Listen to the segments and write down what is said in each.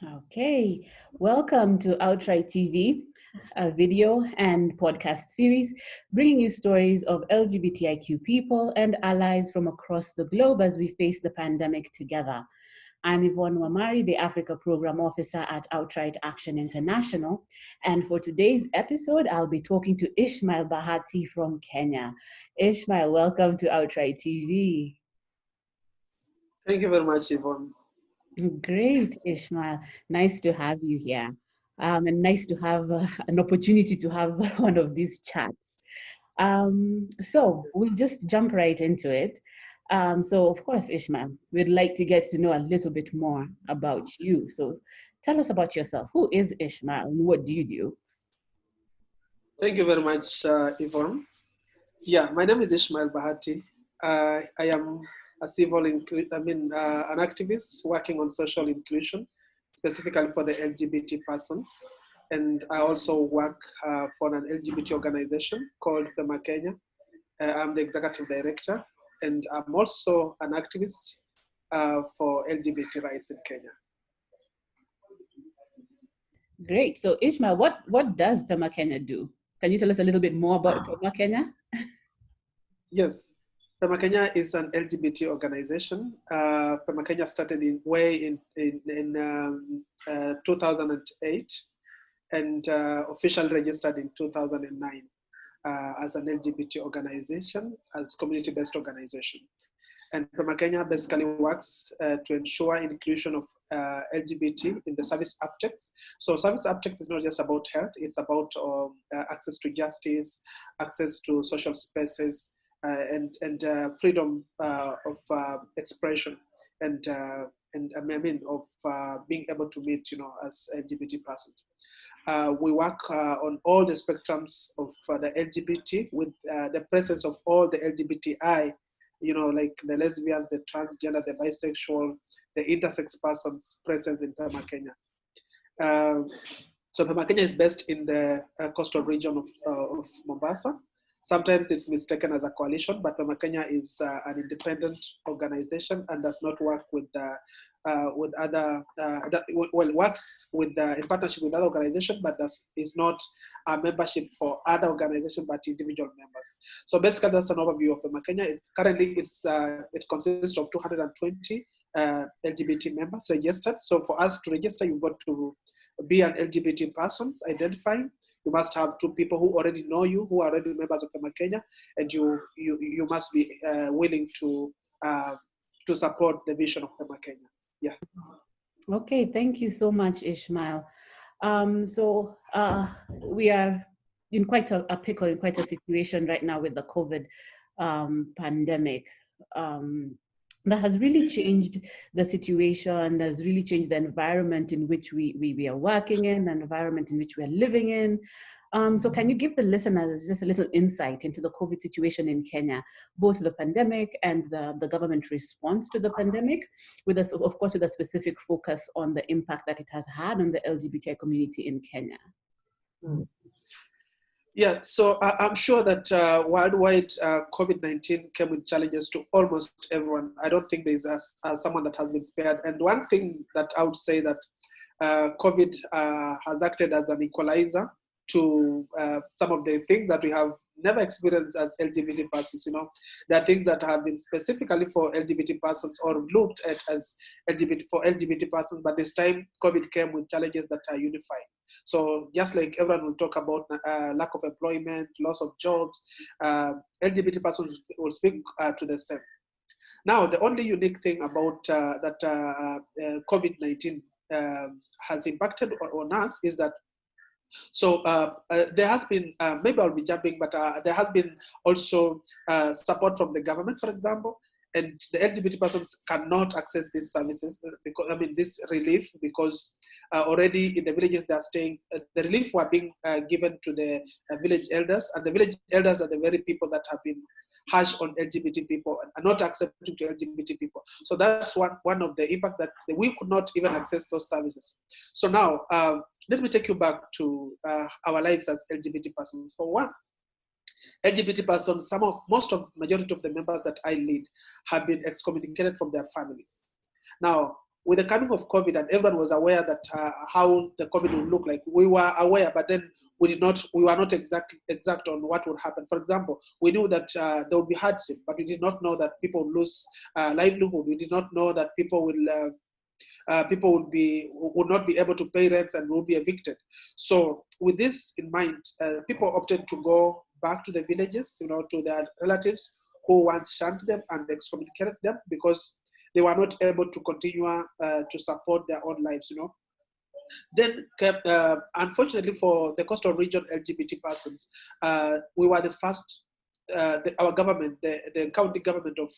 Okay, welcome to OutRight TV, a video and podcast series bringing you stories of LGBTIQ people and allies from across the globe as we face the pandemic together. I'm Yvonne Wamari, the Africa Program Officer at OutRight Action International. And for today's episode, I'll be talking to Ishamael Bahati from Kenya. Ishamael, welcome to OutRight TV. Thank you very much, Yvonne. Great, Ishmael. Nice to have you here. And nice to have an opportunity to have one of these chats. So we'll just jump right into it. So, of course, Ishmael, we'd like to get to know a little bit more about you. So tell us about yourself. Who is Ishmael and what do you do? Thank you very much, Yvonne. Yeah, my name is Ishamael Bahati. I am a an activist working on social inclusion, specifically for the LGBT persons. And I also work for an LGBT organization called PEMA Kenya. I'm the executive director, and I'm also an activist for LGBT rights in Kenya. Great. So, Ishmael, what does PEMA Kenya do? Can you tell us a little bit more about PEMA Kenya? Yes, PEMA Kenya is an LGBT organization. PEMA Kenya started in 2008 and officially registered in 2009 as an LGBT organization, as community-based organization. And PEMA Kenya basically works to ensure inclusion of LGBT in the service objects. So service objects is not just about health, it's about access to justice, access to social spaces, and freedom of expression and of being able to meet, as LGBT persons. We work on all the spectrums of the LGBT with the presence of all the LGBTI, like the lesbians, the transgender, the bisexual, the intersex persons present in PEMA Kenya. So PEMA Kenya is based in the coastal region of Mombasa. Sometimes it's mistaken as a coalition, but PEMA Kenya is an independent organization and does not work with other, works with in partnership with other organizations, but is not a membership for other organizations, but individual members. So basically, that's an overview of PEMA Kenya. Currently, it consists of 220 LGBT members registered. So for us to register, you've got to be an LGBT person, identifying. You must have two people who already know you, who are already members of PEMA Kenya, and you must be willing to support the vision of PEMA Kenya. Yeah. Okay, thank you so much, Ishmael. So we are in quite a pickle, in quite a situation right now with the COVID pandemic. That has really changed the situation, has really changed the environment in which we are working in, the environment in which we are living in. So can you give the listeners just a little insight into the COVID situation in Kenya, both the pandemic and the government response to the pandemic, of course, with a specific focus on the impact that it has had on the LGBTI community in Kenya? Yeah, so I'm sure that worldwide COVID-19 came with challenges to almost everyone. I don't think there's someone that has been spared. And one thing that I would say that COVID has acted as an equalizer to some of the things that we have never experienced as LGBT persons. There are things that have been specifically for LGBT persons or looked at as LGBT persons, but this time COVID came with challenges that are unified. So just like everyone will talk about lack of employment, loss of jobs, LGBT persons will speak to the same. Now, the only unique thing about that COVID-19 has impacted on us is that there has been, maybe I'll be jumping, but there has been also support from the government, for example, and the LGBT persons cannot access these services this relief, because already in the villages they are staying, the relief were being given to the village elders, and the village elders are the very people that have been harsh on LGBT people and are not accepting to LGBT people. So that's one of the impact, that we could not even access those services. So now, let me take you back to our lives as LGBT persons. For one, LGBT persons, majority of the members that I lead have been excommunicated from their families. Now, with the coming of COVID, and everyone was aware that how the COVID would look like. We were aware, but then we were not exact on what would happen. For example, we knew that there would be hardship, but we did not know that people would lose livelihood. We did not know that people would not be able to pay rents and would be evicted. So with this in mind, people opted to go back to the villages, to their relatives who once shunned them and excommunicated them because they were not able to continue to support their own lives, Then, unfortunately for the coastal region LGBT persons, we were the first, our government, the county government of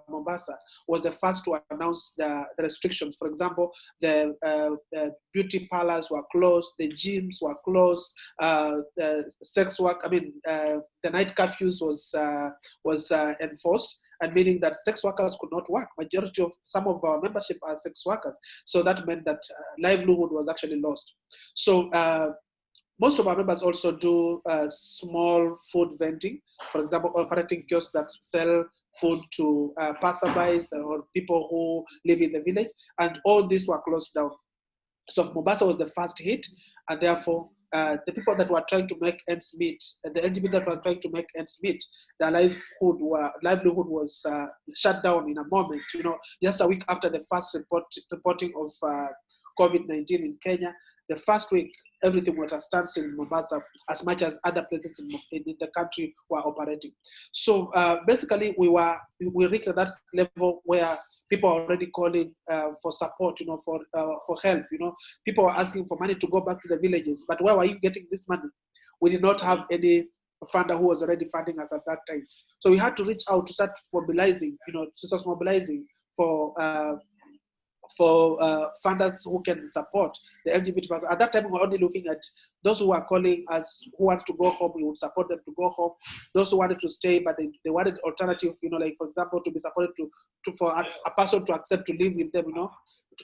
Mombasa was the first to announce the restrictions. For example, the beauty parlors were closed, the gyms were closed, the sex work, the night curfews was enforced, and meaning that sex workers could not work. Majority of some of our membership are sex workers. So that meant that livelihood was actually lost. So most of our members also do small food vending, for example, operating kiosks that sell food to passerbys or people who live in the village, and all these were closed down. So Mombasa was the first hit, and therefore the people that were trying to make ends meet, the LGBT that were trying to make ends meet, their livelihood was shut down in a moment. Just a week after the first reporting of COVID-19 in Kenya, the first week, everything was at standstill in Mombasa, as much as other places in the country were operating. So basically, we reached that level where people are already calling for support, for help. People are asking for money to go back to the villages. But where were you getting this money? We did not have any funder who was already funding us at that time. So we had to reach out to start mobilizing, for funders who can support the LGBT person. At that time, we were only looking at those who were calling us, who wanted to go home, we would support them to go home. Those who wanted to stay, but they wanted alternative, like, for example, to be supported for a person to accept to live with them,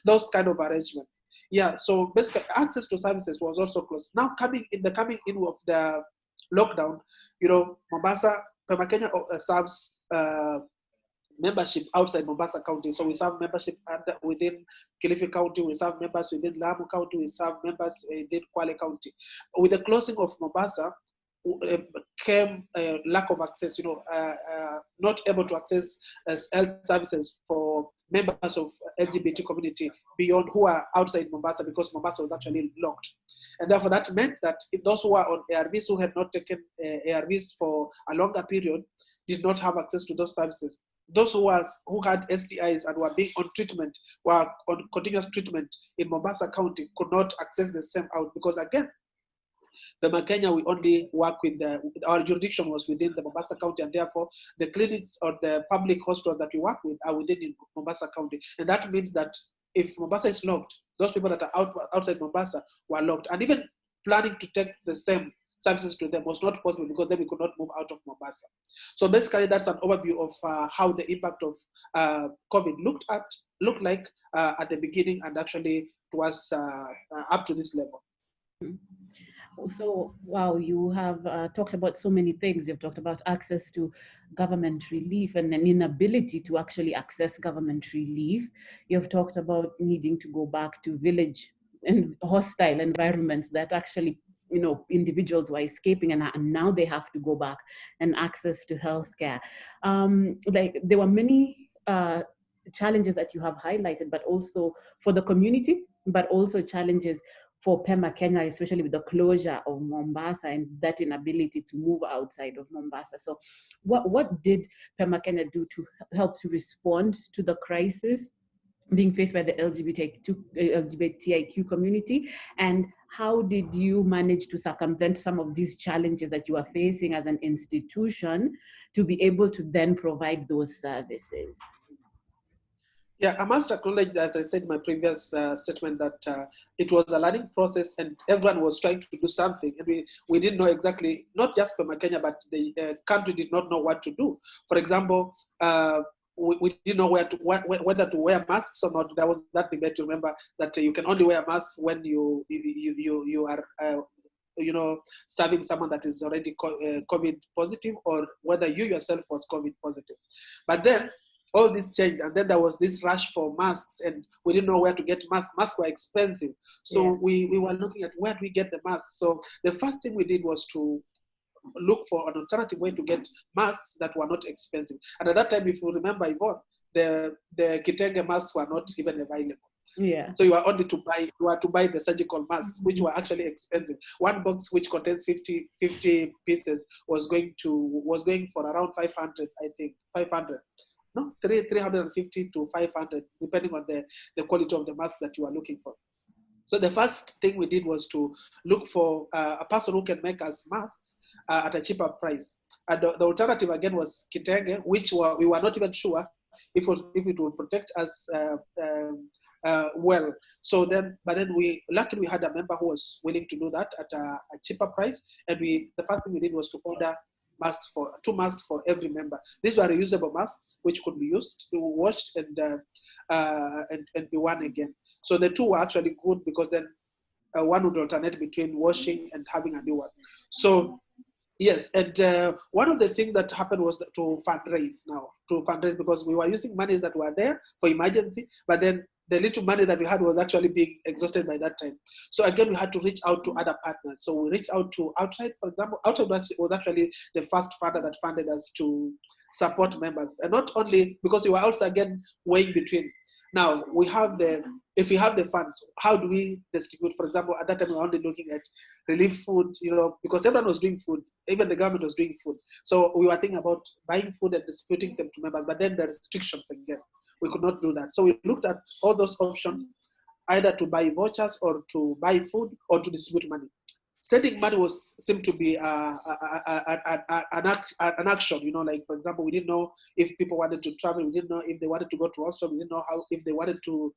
those kind of arrangements. Yeah, so basically access to services was also closed. Now coming in of the lockdown, Mombasa, PEMA Kenya serves membership outside Mombasa County. So we serve membership within Kilifi County, we serve members within Lamu County, we serve members within Kwale County. With the closing of Mombasa, came lack of access, not able to access health services for members of LGBT community beyond who are outside Mombasa, because Mombasa was actually locked. And therefore that meant that if those who are on ARVs who had not taken ARVs for a longer period did not have access to those services. Those who had STIs and were being on treatment, were on continuous treatment in Mombasa County, could not access the same out, because again, the Kenya, we only work with our jurisdiction was within the Mombasa County, and therefore the clinics or the public hospitals that we work with are within Mombasa County. And that means that if Mombasa is locked, those people that are outside Mombasa were locked. And even planning to take the same services to them was not possible, because then we could not move out of Mombasa. So basically, that's an overview of how the impact of COVID looked like at the beginning, and actually it was up to this level. So, wow, you have talked about so many things. You've talked about access to government relief and an inability to actually access government relief. You've talked about needing to go back to village and hostile environments that actually, individuals were escaping, and now they have to go back, and access to healthcare. Like, there were many challenges that you have highlighted, but also for the community, but also challenges for PEMA Kenya, especially with the closure of Mombasa and that inability to move outside of Mombasa. So what did PEMA Kenya do to help to respond to the crisis being faced by the LGBTIQ community? And how did you manage to circumvent some of these challenges that you are facing as an institution to be able to then provide those services? Yeah, I must acknowledge, as I said in my previous statement, that it was a learning process, and everyone was trying to do something. And we didn't know exactly, not just PEMA Kenya, but the country did not know what to do. For example, we didn't know whether to wear masks or not. There was that debate, remember, that you can only wear masks when you are serving someone that is already COVID positive, or whether you yourself was COVID positive. But then, all this changed, and then there was this rush for masks, and we didn't know where to get masks. Masks were expensive, so we were looking at where do we get the masks. So the first thing we did was to look for an alternative way to get masks that were not expensive. And at that time, if you remember, Yvonne, the kitenge masks were not even available. Yeah. So you were only to buy the surgical masks, which were actually expensive. One box which contains 50 pieces was going for around 500, I think, 500. No, 350 to 500, depending on the quality of the mask that you are looking for. So the first thing we did was to look for a person who can make us masks at a cheaper price. And the alternative again was kitenge, which we were not even sure if it would protect us well. So but then luckily we had a member who was willing to do that at a cheaper price. And the first thing we did was to order two masks for every member. These were reusable masks which could be used, washed, and be worn again. So the two were actually good because then one would alternate between washing and having a new one. So yes, and one of the things that happened was to fundraise because we were using monies that were there for emergency, but then the little money that we had was actually being exhausted by that time. So again, we had to reach out to other partners. So we reached out to OutRight, for example. OutRight was actually the first funder that funded us to support members. And not only because we were also again weighing between. Now, if we have the funds, how do we distribute? For example, at that time, we were only looking at relief food, because everyone was doing food. Even the government was doing food. So we were thinking about buying food and distributing them to members, but then the restrictions again. We could not do that. So we looked at all those options, either to buy vouchers or to buy food or to distribute money. Sending money seemed to be an action, like, for example, we didn't know if people wanted to travel. We didn't know if they wanted to go to hospital. We didn't know if they wanted to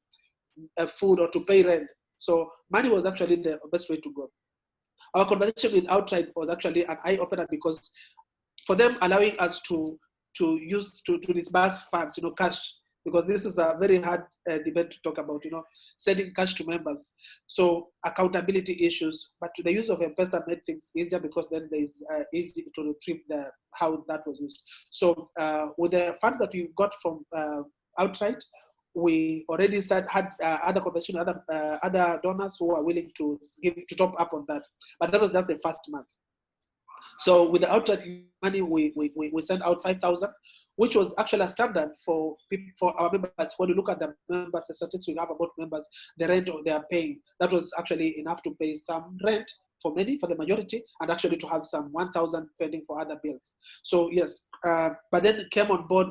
food or to pay rent. So money was actually the best way to go. Our conversation with OutRight was actually an eye-opener because for them allowing us to disburse funds, cash, because this is a very hard debate to talk about, sending cash to members. So accountability issues, but the use of M-Pesa made things easier because then there is easy to retrieve how that was used. So with the funds that we got from OutRight, we already had other conversation, other donors who are willing to top up on that. But that was just the first month. So with the OutRight money, we sent out 5,000, which was actually a standard for our members. When you look at the members, the statistics we have about members, the rent they are paying, that was actually enough to pay some rent for the majority, and actually to have some 1,000 pending for other bills. So yes, but then came on board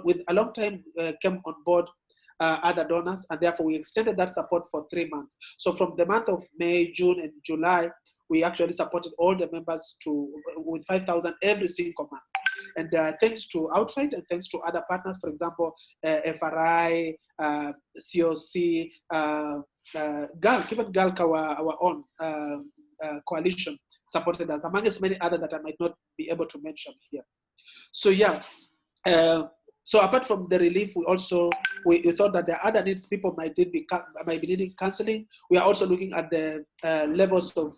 other donors, and therefore we extended that support for 3 months. So from the month of May, June, and July, we actually supported all the members with 5,000 every single month. And thanks to OutRight and thanks to other partners, for example, FRI, COC, GALC, even GALC, our own coalition, supported us, amongst many others that I might not be able to mention here. So yeah. So apart from the relief, we thought that the other needs people might be needing counseling. We are also looking at the levels of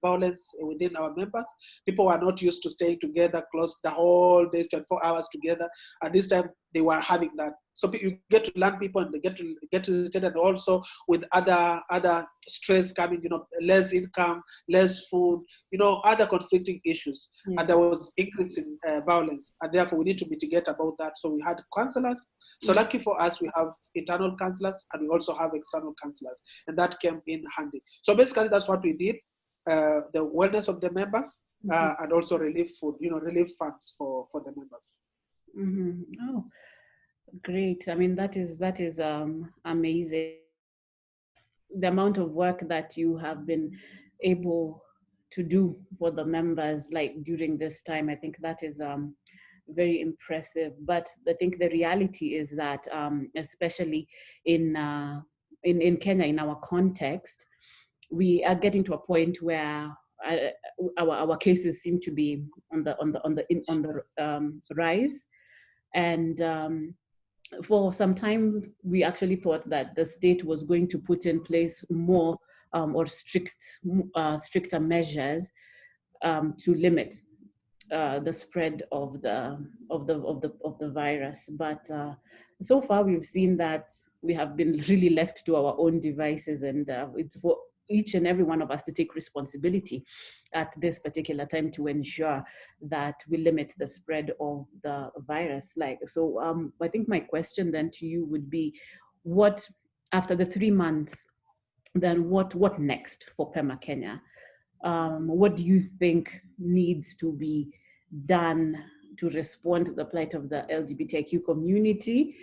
violence within our members. People were not used to staying together close the whole day, 24 hours together. At this time, they were having that. So you get to learn people and they get to irritated, and also with other stress coming, less income, less food, other conflicting issues. Yeah. And there was increase in violence, and therefore we need to mitigate about that. So we had counselors. So lucky for us, we have internal counselors and we also have external counselors, and that came in handy. So basically that's what we did, the wellness of the members, and also relief food, relief funds for the members. Mm-hmm. Oh, great. I mean, that is amazing. The amount of work that you have been able to do for the members, like during this time, I think that is very impressive. But I think the reality is that, especially in Kenya, in our context, we are getting to a point where our cases seem to be on the rise, and for some time, we actually thought that the state was going to put in place more or stricter measures to limit the spread of the virus. But so far we've seen that we have been really left to our own devices, and it's for each and every one of us to take responsibility at this particular time to ensure that we limit the spread of the virus. I think my question then to you would be, what, after the 3 months, then what next for PEMA Kenya? What do you think needs to be done to respond to the plight of the LGBTIQ community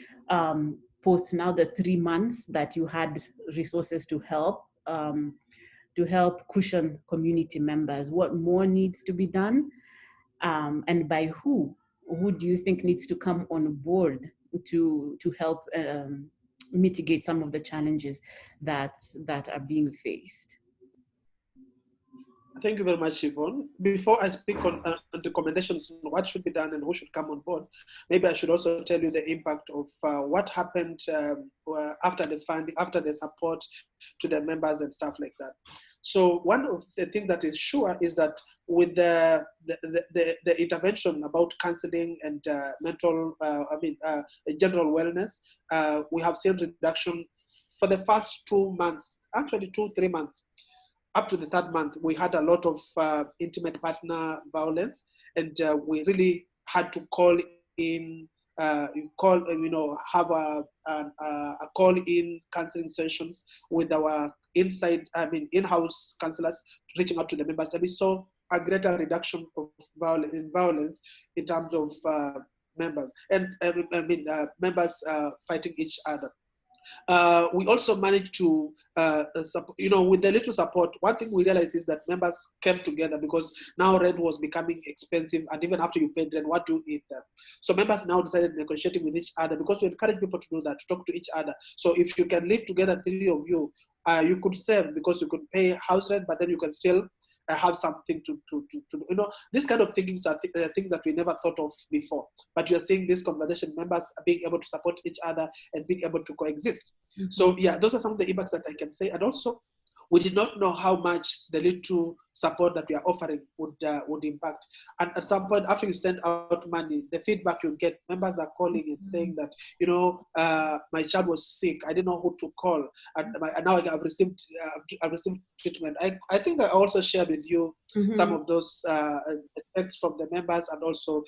post now the 3 months that you had resources to help cushion community members? What more needs to be done, and by who? Who do you think needs to come on board to help mitigate some of the challenges that are being faced? Thank you very much, Yvonne. Before I speak on the recommendations, what should be done and who should come on board, maybe I should also tell you the impact of what happened after the funding, after the support to the members and stuff like that. So one of the things that is sure is that with the intervention about counseling and general wellness, we have seen reduction for the first 2 months, actually 2-3 months. Up to the 3rd month, we had a lot of intimate partner violence, and we really had to call in, have a call-in counseling sessions with our in-house counselors reaching out to the members, and we saw a greater reduction of violence in terms of members and members fighting each other. We also managed to, with the little support, one thing we realized is that members came together because now rent was becoming expensive, and even after you paid rent, what do you eat them? So members now decided negotiating with each other, because we encourage people to do that, to talk to each other. So if you can live together, 3 of you, you could save because you could pay house rent, but then you can still have something to this kind of things are things that we never thought of before. But you're seeing this conversation, members are being able to support each other and being able to coexist. Mm-hmm. So yeah, those are some of the impacts that I can say. And also, we did not know how much the little support that we are offering would impact. And at some point, after you send out money, the feedback you get, members are calling and saying that, my child was sick, I didn't know who to call, and now I've received treatment. I think I also shared with you some of those texts from the members, and also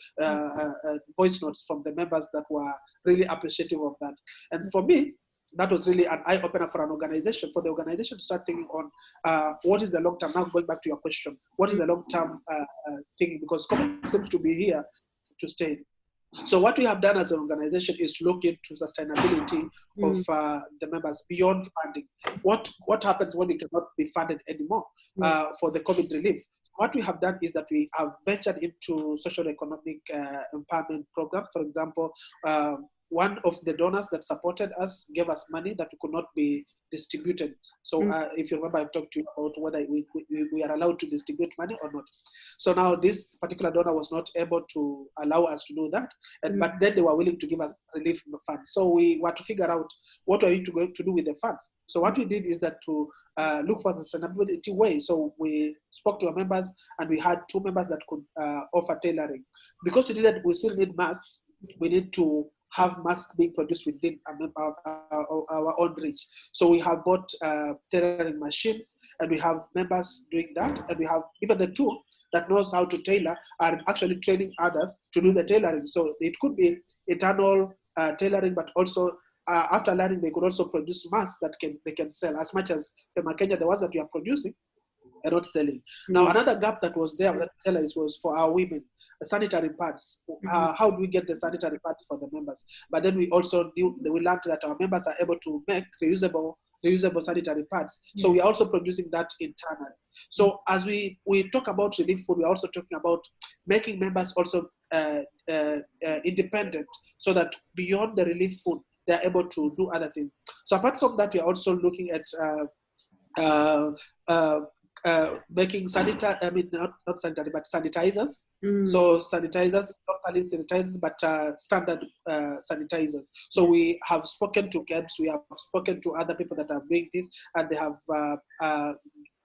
voice notes from the members that were really appreciative of that. And for me, that was really an eye-opener for the organization to start thinking on what is the long-term, now going back to your question, what is the long-term thing, because COVID seems to be here to stay. So what we have done as an organization is to look into sustainability of the members beyond funding. What happens when we cannot be funded anymore for the COVID relief? What we have done is that we have ventured into social economic empowerment programs. For example, one of the donors that supported us gave us money that could not be distributed. So if you remember, I talked to you about whether we are allowed to distribute money or not. So now this particular donor was not able to allow us to do that, but then they were willing to give us relief funds. So we were to figure out what are we going to do with the funds. So what we did is that to look for the sustainability way. So we spoke to our members, and we had 2 members that could offer tailoring. Because we still need masks, we need to have masks being produced within our own reach. So we have bought tailoring machines, and we have members doing that, and we have even the tool that knows how to tailor are actually training others to do the tailoring. So it could be internal tailoring, but also after learning, they could also produce masks that they can sell, as much as PEMA Kenya, the ones that we are producing, are not selling. Now, another gap that was there that was for our women, the sanitary pads. How do we get the sanitary pads for the members? But then we also we learned that our members are able to make reusable sanitary pads. So we are also producing that internally. So as we talk about relief food, we're also talking about making members also independent, so that beyond the relief food, they're able to do other things. So apart from that, we are also looking at making sanitary, not sanitary, but sanitizers. So sanitizers, locally sanitizers, but standard sanitizers. So we have spoken to camps, we have spoken to other people that are doing this, and they have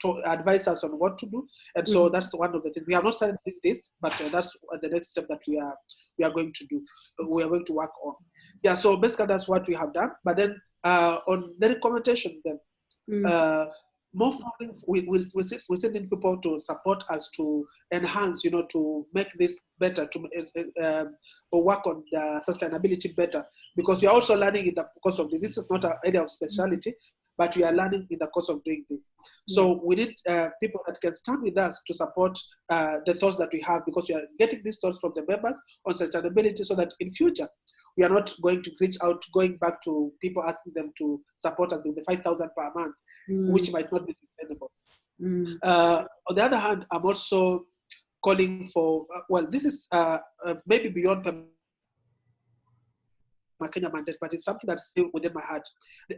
to advise us on what to do. And so that's one of the things. We have not started doing this, but that's the next step that we are going to do. We are going to work on. Yeah, so basically that's what we have done. But then on the recommendation, then more funding, we send people to support us to enhance, to make this better, to work on the sustainability better, because we are also learning in the course of this. This is not an area of speciality, but we are learning in the course of doing this. So we need people that can stand with us to support the thoughts that we have, because we are getting these thoughts from the members on sustainability, so that in future, we are not going to reach out, going back to people asking them to support us with the 5,000 per month, which might not be sustainable. On the other hand, I'm also calling for, this is maybe beyond my Kenya mandate, but it's something that's still within my heart.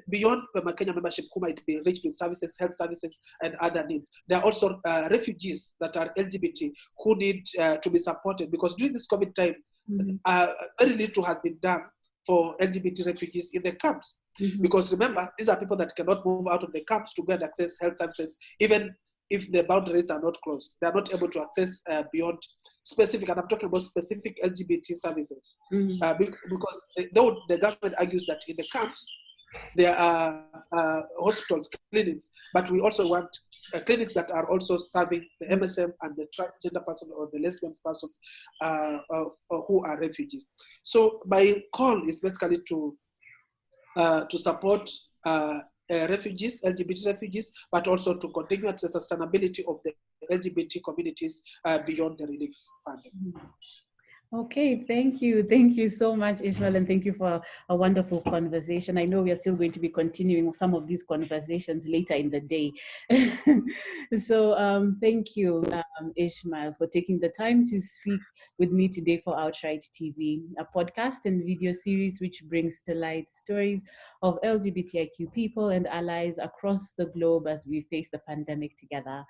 Beyond my Kenya membership, who might be rich with services, health services, and other needs, there are also refugees that are LGBT who need to be supported, because during this COVID time, very little has been done for LGBT refugees in the camps. Because remember, these are people that cannot move out of the camps to go and access health services, even if the boundaries are not closed. They are not able to access beyond specific, and I'm talking about specific LGBT services. Because though the government argues that in the camps, there are hospitals, clinics, but we also want clinics that are also serving the MSM and the transgender person or the lesbian persons who are refugees. So my call is basically to support refugees, LGBT refugees, but also to continue at the sustainability of the LGBT communities beyond the relief funding. Okay, thank you. Thank you so much, Ishmael, and thank you for a wonderful conversation. I know we are still going to be continuing some of these conversations later in the day. So thank you, Ishmael, for taking the time to speak with me today for OutRight TV, a podcast and video series which brings to light stories of LGBTIQ people and allies across the globe as we face the pandemic together.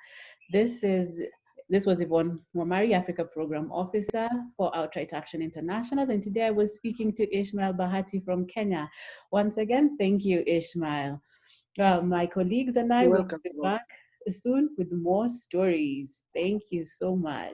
This was Yvonne Wamari, Africa Program Officer for OutRight Action International. And today I was speaking to Ishamael Bahati from Kenya. Once again, thank you, Ishmael. My colleagues and I will be back soon with more stories. Thank you so much.